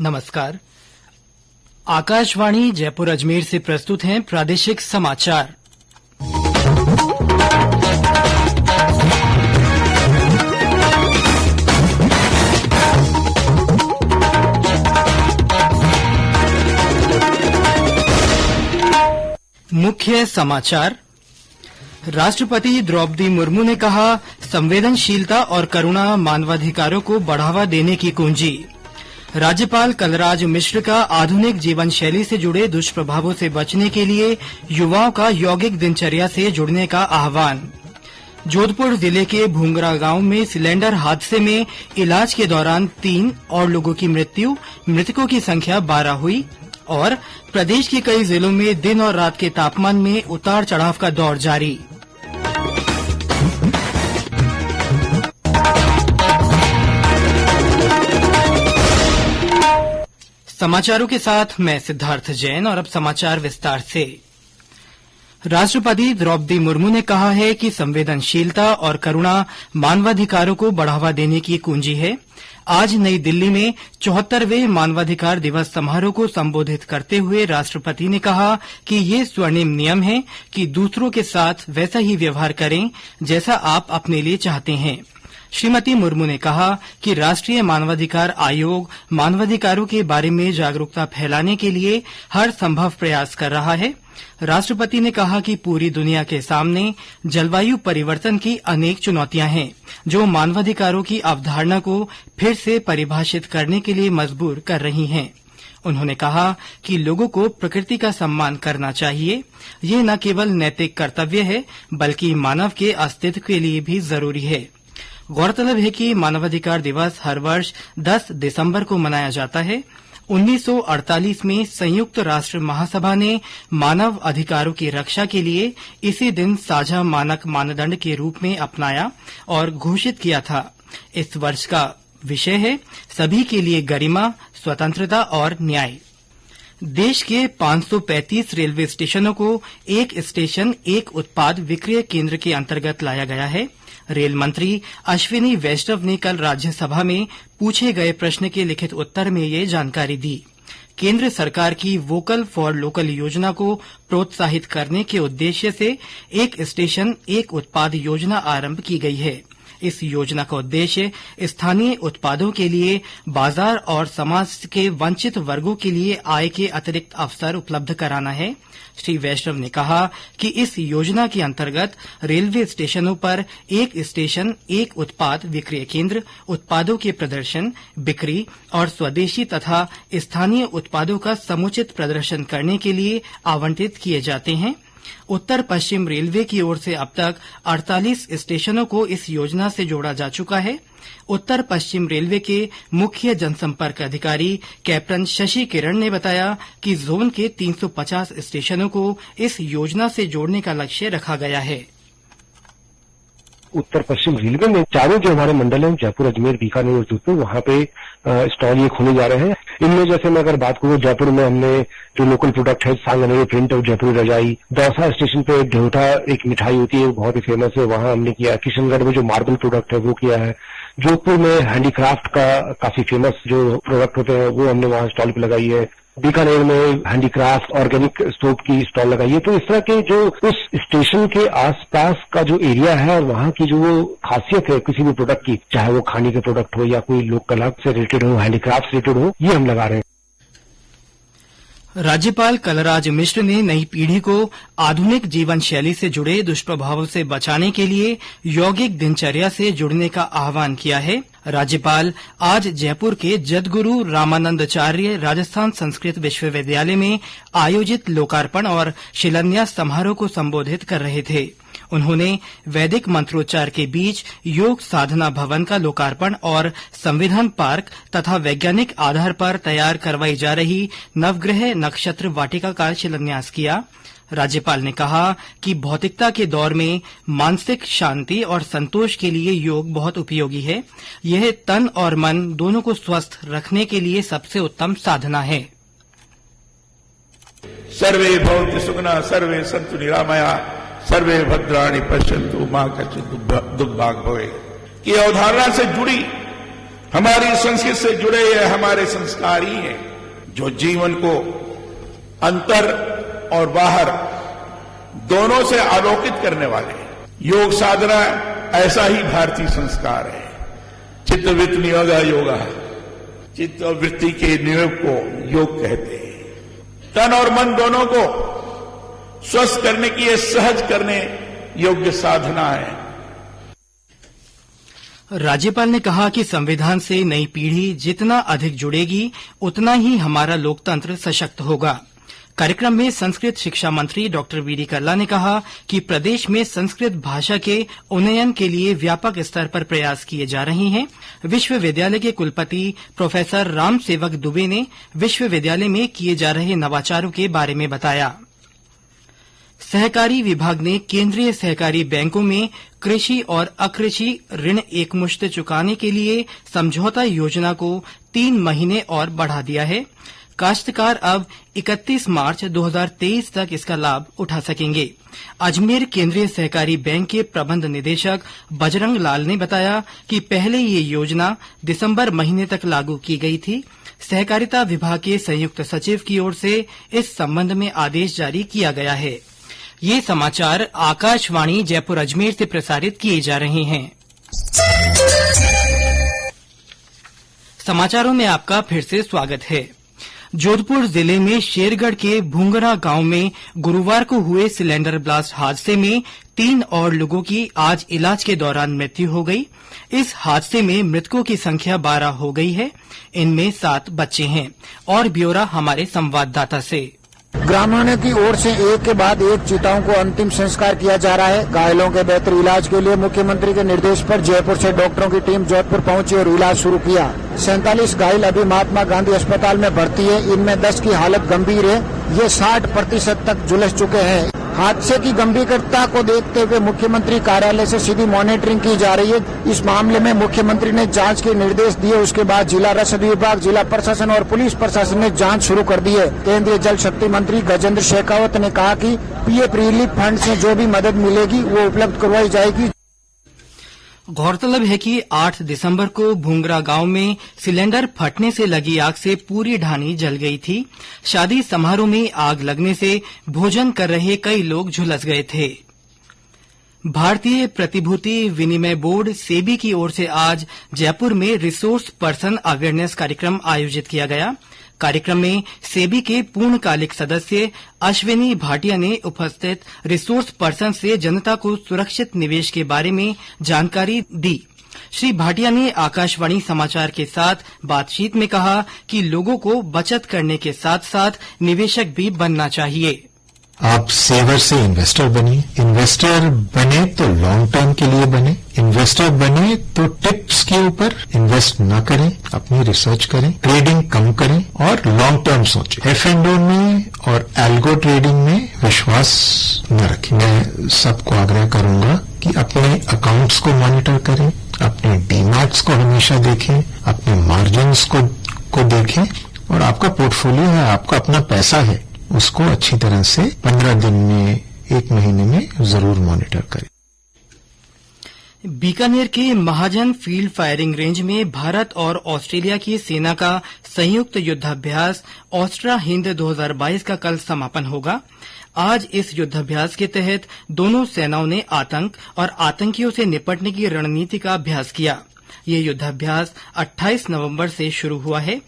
नमस्कार। आकाशवाणी जयपुर अजमेर से प्रस्तुत हैं प्रादेशिक समाचार। मुख्य समाचार। राष्ट्रपति द्रौपदी मुर्मू ने कहा, संवेदनशीलता और करुणा मानवाधिकारों को बढ़ावा देने की कुंजी। राज्यपाल कलराज मिश्र का आधुनिक जीवन शैली से जुड़े दुष्प्रभावों से बचने के लिए युवाओं का यौगिक दिनचर्या से जुड़ने का आह्वान। जोधपुर जिले के भूंगरा गांव में सिलेंडर हादसे में इलाज के दौरान 3 और लोगों की मृत्यु, मृतकों की संख्या 12 हुई। और प्रदेश के कई जिलों में दिन और रात के तापमान में उतार चढ़ाव का दौर जारी। समाचारों के साथ मैं सिद्धार्थ जैन और अब समाचार विस्तार से। राष्ट्रपति द्रौपदी मुर्मू ने कहा है कि संवेदनशीलता और करुणा मानवाधिकारों को बढ़ावा देने की कुंजी है। आज नई दिल्ली में 74वें मानवाधिकार दिवस समारोह को संबोधित करते हुए राष्ट्रपति ने कहा कि ये स्वर्णिम नियम है कि दूसरों के साथ वैसा ही व्यवहार करें जैसा आप अपने लिए चाहते हैं। श्रीमती मुर्मू ने कहा कि राष्ट्रीय मानवाधिकार आयोग मानवाधिकारों के बारे में जागरूकता फैलाने के लिए हर संभव प्रयास कर रहा है। राष्ट्रपति ने कहा कि पूरी दुनिया के सामने जलवायु परिवर्तन की अनेक चुनौतियां हैं, जो मानवाधिकारों की अवधारणा को फिर से परिभाषित करने के लिए मजबूर कर रही हैं। उन्होंने कहा कि लोगों को प्रकृति का सम्मान करना चाहिए। ये न केवल नैतिक कर्तव्य है, बल्कि मानव के अस्तित्व के लिए भी जरूरी है। गौरतलब है कि मानवाधिकार दिवस हर वर्ष 10 दिसंबर को मनाया जाता है। 1948 में संयुक्त राष्ट्र महासभा ने मानव अधिकारों की रक्षा के लिए इसी दिन साझा मानक मानदंड के रूप में अपनाया और घोषित किया था। इस वर्ष का विषय है सभी के लिए गरिमा, स्वतंत्रता और न्याय। देश के 535 रेलवे स्टेशनों को एक स्टेशन एक उत्पाद विक्रय केंद्र के अंतर्गत लाया गया है। रेल मंत्री अश्विनी वैष्णव ने कल राज्यसभा में पूछे गए प्रश्न के लिखित उत्तर में ये जानकारी दी। केंद्र सरकार की वोकल फॉर लोकल योजना को प्रोत्साहित करने के उद्देश्य से एक स्टेशन एक उत्पाद योजना आरंभ की गई है। इस योजना का उद्देश्य स्थानीय उत्पादों के लिए बाजार और समाज के वंचित वर्गों के लिए आय के अतिरिक्त अवसर उपलब्ध कराना है। श्री वैष्णव ने कहा कि इस योजना के अंतर्गत रेलवे स्टेशनों पर एक स्टेशन एक उत्पाद विक्रय केंद्र उत्पादों के प्रदर्शन, बिक्री और स्वदेशी तथा स्थानीय उत्पादों का समुचित प्रदर्शन करने के लिए आवंटित किए जाते हैं। उत्तर पश्चिम रेलवे की ओर से अब तक 48 स्टेशनों को इस योजना से जोड़ा जा चुका है। उत्तर पश्चिम रेलवे के मुख्य जनसंपर्क अधिकारी कैप्टन शशि किरण ने बताया कि जोन के 350 स्टेशनों को इस योजना से जोड़ने का लक्ष्य रखा गया है। उत्तर पश्चिम रेलवे में चारों जो हमारे मंडल हैं, जयपुर, अजमेर, बीकानेर और जोधपुर, वहां पे स्टॉल ये खोले जा रहे हैं। इनमें जैसे मैं अगर बात करूं, जयपुर में हमने जो लोकल प्रोडक्ट है सांगनेरी प्रिंट और जयपुरी रजाई, दौसा स्टेशन पे ढोठा एक मिठाई होती है, वो बहुत ही फेमस है, वहां हमने किया। किशनगढ़ में जो मार्बल प्रोडक्ट है वो किया है। जोधपुर में हैंडीक्राफ्ट का काफी फेमस जो प्रोडक्ट होते हैं वो हमने वहां स्टॉल पे लगाई है। बीकानेर में हैंडीक्राफ्ट ऑर्गेनिक स्टोव की स्टॉल लगाई है। तो इस तरह के जो उस स्टेशन के आसपास का जो एरिया है और वहां की जो खासियत है किसी भी प्रोडक्ट की, चाहे वो खाने के प्रोडक्ट हो या कोई लोक कला से रिलेटेड हो, हैंडीक्राफ्ट से रिलेटेड हो, ये हम लगा रहे हैं। राज्यपाल कलराज मिश्र ने नई पीढ़ी को आधुनिक जीवन शैली से जुड़े दुष्प्रभावों से बचाने के लिए यौगिक दिनचर्या से जुड़ने का आह्वान किया है। राज्यपाल आज जयपुर के जदगुरु रामानंदाचार्य राजस्थान संस्कृत विश्वविद्यालय में आयोजित लोकार्पण और शिलान्यास समारोह को संबोधित कर रहे थे। उन्होंने वैदिक मंत्रोच्चार के बीच योग साधना भवन का लोकार्पण और संविधान पार्क तथा वैज्ञानिक आधार पर तैयार करवाई जा रही नवग्रह नक्षत्र वाटिका का शिलान्यास किया। राज्यपाल ने कहा कि भौतिकता के दौर में मानसिक शांति और संतोष के लिए योग बहुत उपयोगी है। यह तन और मन दोनों को स्वस्थ रखने के लिए सबसे उत्तम साधना है। सर्वे भवन्तु सुखिनः, सर्वे सन्तु निरामया, सर्वे भद्राणि पश्यन्तु मा कश्चित् दुर्भाग् भवेत् की अवधारणा से जुड़ी हमारी संस्कृति से जुड़े ये हमारे संस्कार ही हैं जो जीवन को अंतर और बाहर दोनों से आलोकित करने वाले हैं। योग साधना ऐसा ही भारतीय संस्कार है। चित्तवृत्ति नियोगा योगा, चित्त और वृत्ति के नियोग को योग कहते हैं। तन और मन दोनों को स्वस्थ करने की ये सहज करने योग्य साधना है। राज्यपाल ने कहा कि संविधान से नई पीढ़ी जितना अधिक जुड़ेगी उतना ही हमारा लोकतंत्र सशक्त होगा। कार्यक्रम में संस्कृत शिक्षा मंत्री डॉक्टर वीडी कल्ला ने कहा कि प्रदेश में संस्कृत भाषा के उन्नयन के लिए व्यापक स्तर पर प्रयास किए जा रहे हैं। विश्वविद्यालय के कुलपति प्रोफेसर राम सेवक दुबे ने विश्वविद्यालय में किए जा रहे नवाचारों के बारे में बताया। सहकारी विभाग ने केंद्रीय सहकारी बैंकों में कृषि और अकृषि ऋण एकमुश्त चुकाने के लिए समझौता योजना को 3 महीने और बढ़ा दिया है। काश्तकार अब 31 मार्च 2023 तक इसका लाभ उठा सकेंगे। अजमेर केंद्रीय सहकारी बैंक के प्रबंध निदेशक बजरंग लाल ने बताया कि पहले ये योजना दिसंबर महीने तक लागू की गई थी। सहकारिता विभाग के संयुक्त सचिव की ओर से इस संबंध में आदेश जारी किया गया है। ये समाचार आकाशवाणी जयपुर अजमेर से प्रसारित किए जा रहे हैं। समाचारों में आपका फिर से स्वागत है। जोधपुर जिले में शेरगढ़ के भूंगरा गांव में गुरुवार को हुए सिलेंडर ब्लास्ट हादसे में 3 और लोगों की आज इलाज के दौरान मृत्यु हो गई। इस हादसे में मृतकों की संख्या 12 हो गई है। इनमें 7 बच्चे हैं। और ब्यौरा हमारे संवाददाता से। ग्रामीणों की ओर से एक के बाद एक चिताओं को अंतिम संस्कार किया जा रहा है। घायलों के बेहतर इलाज के लिए मुख्यमंत्री के निर्देश पर जयपुर से डॉक्टरों की टीम जोधपुर पहुंची और इलाज शुरू किया। 47 घायल अभी महात्मा गांधी अस्पताल में भर्ती है। इनमें 10 की हालत गंभीर है। ये 60% तक झुलस चुके हैं। हादसे की गंभीरता को देखते हुए मुख्यमंत्री कार्यालय से सीधी मॉनिटरिंग की जा रही है। इस मामले में मुख्यमंत्री ने जांच के निर्देश दिए। उसके बाद जिला रसद विभाग, जिला प्रशासन और पुलिस प्रशासन ने जांच शुरू कर दी है। केंद्रीय जल शक्ति मंत्री गजेंद्र शेखावत ने कहा कि पीएम रिलीफ फंड से जो भी मदद मिलेगी वो उपलब्ध करवाई जाएगी। गौरतलब है कि 8 दिसंबर को भूंगरा गांव में सिलेंडर फटने से लगी आग से पूरी ढानी जल गई थी। शादी समारोह में आग लगने से भोजन कर रहे कई लोग झुलस गए थे। भारतीय प्रतिभूति विनिमय बोर्ड सेबी की ओर से आज जयपुर में रिसोर्स पर्सन अवेयरनेस कार्यक्रम आयोजित किया गया। कार्यक्रम में सेबी के पूर्णकालिक सदस्य अश्विनी भाटिया ने उपस्थित रिसोर्स पर्सन से जनता को सुरक्षित निवेश के बारे में जानकारी दी। श्री भाटिया ने आकाशवाणी समाचार के साथ बातचीत में कहा कि लोगों को बचत करने के साथ साथ निवेशक भी बनना चाहिए। आप सेवर से इन्वेस्टर बनिए। इन्वेस्टर बने तो लॉन्ग टर्म के लिए बने। इन्वेस्टर बने तो टिप्स के ऊपर इन्वेस्ट न करें, अपनी रिसर्च करें, ट्रेडिंग कम करें और लॉन्ग टर्म सोचें। एफ&ओ में और एल्गो ट्रेडिंग में विश्वास न रखें। मैं सबको आग्रह करूंगा कि अपने अकाउंट्स को मॉनिटर करें, अपने डीमैट्स को हमेशा देखें, अपने मार्जिन्स को देखें और आपका पोर्टफोलियो है, आपका अपना पैसा है, उसको अच्छी तरह से 15 दिन में, 1 महीने में जरूर मॉनिटर करें। बीकानेर के महाजन फील्ड फायरिंग रेंज में भारत और ऑस्ट्रेलिया की सेना का संयुक्त युद्धाभ्यास ऑस्ट्रा हिंद 2022 का कल समापन होगा। आज इस युद्धाभ्यास के तहत दोनों सेनाओं ने आतंक और आतंकियों से निपटने की रणनीति का अभ्यास किया। ये युद्धाभ्यास 28 नवंबर से शुरू हुआ है।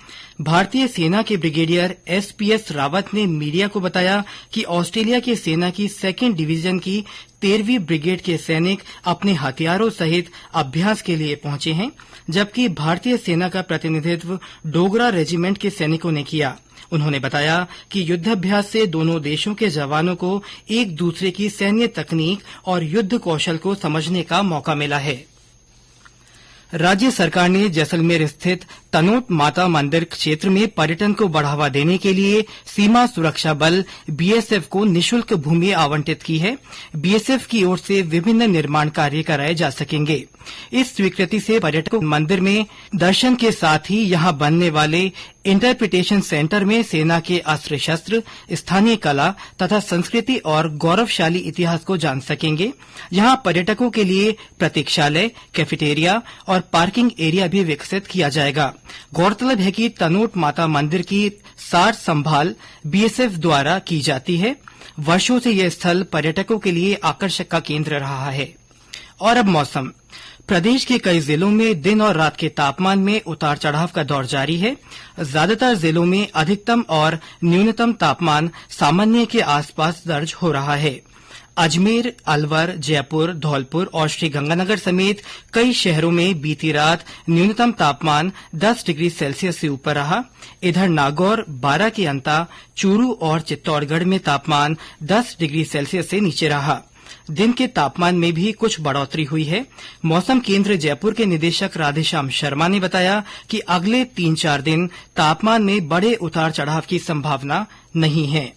भारतीय सेना के ब्रिगेडियर एसपीएस रावत ने मीडिया को बताया कि ऑस्ट्रेलिया की सेना की 2nd डिवीजन की 13वीं ब्रिगेड के सैनिक अपने हथियारों सहित अभ्यास के लिए पहुंचे हैं, जबकि भारतीय सेना का प्रतिनिधित्व डोगरा रेजिमेंट के सैनिकों ने किया। उन्होंने बताया कि युद्धाभ्यास से दोनों देशों के जवानों को एक दूसरे की सैन्य तकनीक और युद्ध कौशल को समझने का मौका मिला है। राज्य सरकार ने जैसलमेर स्थित तनोट माता मंदिर क्षेत्र में पर्यटन को बढ़ावा देने के लिए सीमा सुरक्षा बल बीएसएफ को निःशुल्क भूमि आवंटित की है। बीएसएफ की ओर से विभिन्न निर्माण कार्य कराए जा सकेंगे। इस स्वीकृति से पर्यटकों मंदिर में दर्शन के साथ ही यहां बनने वाले इंटरप्रिटेशन सेंटर में सेना के अस्त्र शस्त्र, स्थानीय कला तथा संस्कृति और गौरवशाली इतिहास को जान सकेंगे। यहां पर्यटकों के लिए प्रतीक्षालय, कैफेटेरिया और पार्किंग एरिया भी विकसित किया जाएगा। गौरतलब है कि तनोट माता मंदिर की सार संभाल बीएसएफ द्वारा की जाती है। वर्षों से यह स्थल पर्यटकों के लिए आकर्षक का केंद्र रहा है। और अब मौसम। प्रदेश के कई जिलों में दिन और रात के तापमान में उतार चढ़ाव का दौर जारी है। ज्यादातर जिलों में अधिकतम और न्यूनतम तापमान सामान्य के आसपास दर्ज हो रहा है। अजमेर, अलवर, जयपुर, धौलपुर और श्रीगंगानगर समेत कई शहरों में बीती रात न्यूनतम तापमान 10 डिग्री सेल्सियस से ऊपर रहा। इधर नागौर, बारां के अंता, चूरू और चित्तौड़गढ़ में तापमान 10 डिग्री सेल्सियस से नीचे रहा। दिन के तापमान में भी कुछ बढ़ोतरी हुई है। मौसम केंद्र जयपुर के निदेशक राधेश्याम शर्मा ने बताया कि अगले 3-4 दिन तापमान में बड़े उतार चढ़ाव की संभावना नहीं है।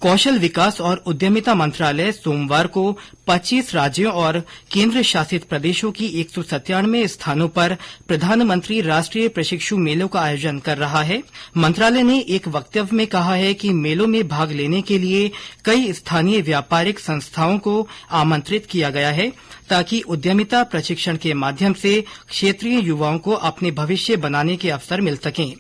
कौशल विकास और उद्यमिता मंत्रालय सोमवार को 25 राज्यों और केंद्र शासित प्रदेशों की 197 स्थानों पर प्रधानमंत्री राष्ट्रीय प्रशिक्षु मेलों का आयोजन कर रहा है। मंत्रालय ने एक वक्तव्य में कहा है कि मेलों में भाग लेने के लिए कई स्थानीय व्यापारिक संस्थाओं को आमंत्रित किया गया है ताकि उद्यमिता प्रशिक्षण के माध्यम से क्षेत्रीय युवाओं को अपने भविष्य बनाने के अवसर मिल सकें।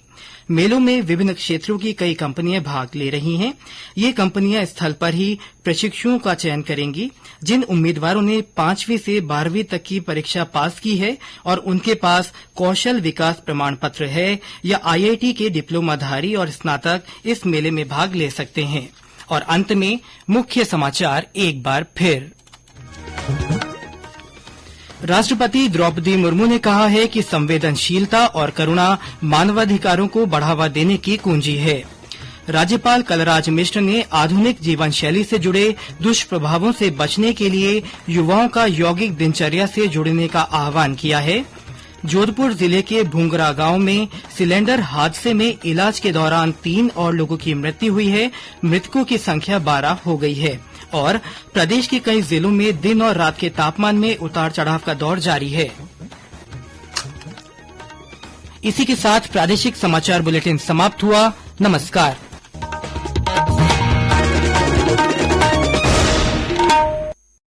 मेलों में विभिन्न क्षेत्रों की कई कंपनियां भाग ले रही हैं। ये कंपनियां स्थल पर ही प्रशिक्षुओं का चयन करेंगी। जिन उम्मीदवारों ने 5वीं से 12वीं तक की परीक्षा पास की है और उनके पास कौशल विकास प्रमाण पत्र है या आईआईटी के डिप्लोमाधारी और स्नातक इस मेले में भाग ले सकते हैं। और अंत में मुख्य समाचार एक बार फिर। राष्ट्रपति द्रौपदी मुर्मू ने कहा है कि संवेदनशीलता और करुणा मानवाधिकारों को बढ़ावा देने की कुंजी है। राज्यपाल कलराज मिश्र ने आधुनिक जीवन शैली से जुड़े दुष्प्रभावों से बचने के लिए युवाओं का यौगिक दिनचर्या से जुड़ने का आह्वान किया है। जोधपुर जिले के भूंगरा गांव में सिलेंडर हादसे में इलाज के दौरान 3 और लोगों की मृत्यु हुई है। मृतकों की संख्या 12 हो गई है। और प्रदेश के कई जिलों में दिन और रात के तापमान में उतार चढ़ाव का दौर जारी है। इसी के साथ प्रादेशिक समाचार बुलेटिन समाप्त हुआ। नमस्कार।